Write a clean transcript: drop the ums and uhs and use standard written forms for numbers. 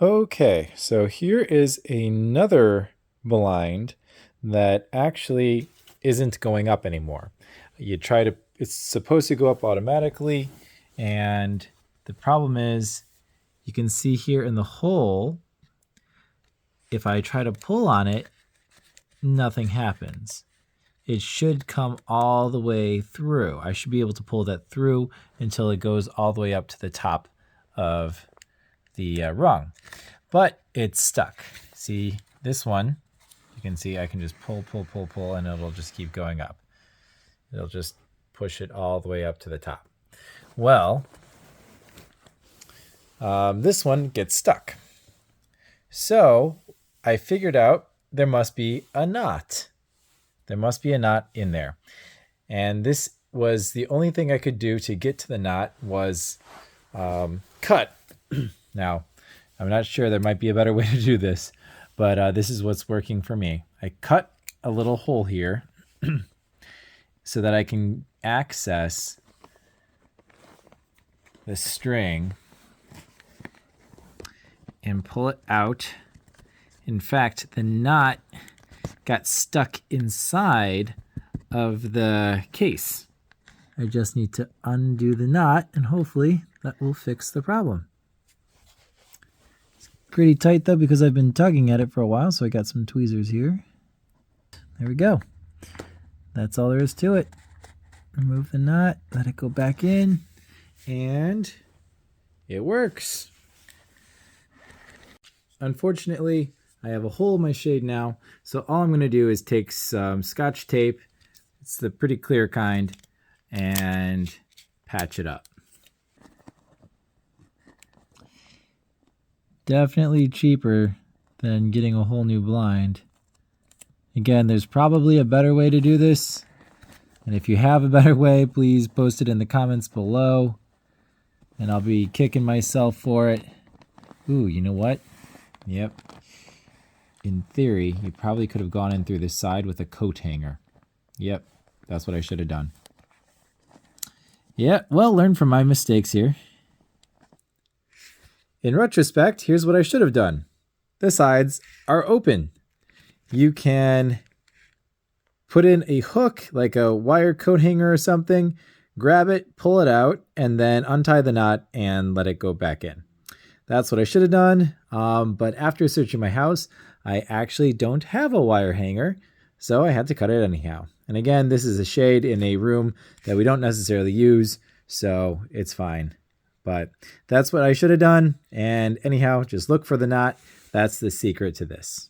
Okay, so here is another blind that actually isn't going up anymore. It's supposed to go up automatically, and the problem is you can see here in the hole, if I try to pull on it, nothing happens. It should come all the way through. I should be able to pull that through until it goes all the way up to the top of the rung. But it's stuck. See, this one, you can see I can just pull, and it'll just keep going up. It'll just push it all the way up to the top. Well, this one gets stuck. So I figured out there must be a knot. There must be a knot in there. And this was the only thing I could do to get to the knot was cut. Now, I'm not sure, there might be a better way to do this, but this is what's working for me. I cut a little hole here so that I can access the string and pull it out. In fact, the knot got stuck inside of the case. I just need to undo the knot, and hopefully that will fix the problem. It's pretty tight though because I've been tugging at it for a while, so I got some tweezers here. There we go. That's all there is to it. Remove the knot, let it go back in, and it works. Unfortunately, I have a hole in my shade now, so all I'm going to do is take some Scotch tape, it's the pretty clear kind, and patch it up. Definitely cheaper than getting a whole new blind. Again, there's probably a better way to do this, and if you have a better way, please post it in the comments below, and I'll be kicking myself for it. Ooh, you know what? Yep. In theory, you probably could have gone in through this side with a coat hanger. Yep, that's what I should have done. Yeah, well, learn from my mistakes here. In retrospect, here's what I should have done. The sides are open. You can put in a hook, like a wire coat hanger or something, grab it, pull it out, and then untie the knot and let it go back in. That's what I should have done, but after searching my house, I actually don't have a wire hanger, so I had to cut it anyhow. And again, this is a shade in a room that we don't necessarily use, so it's fine. But that's what I should have done, and anyhow, just look for the knot. That's the secret to this.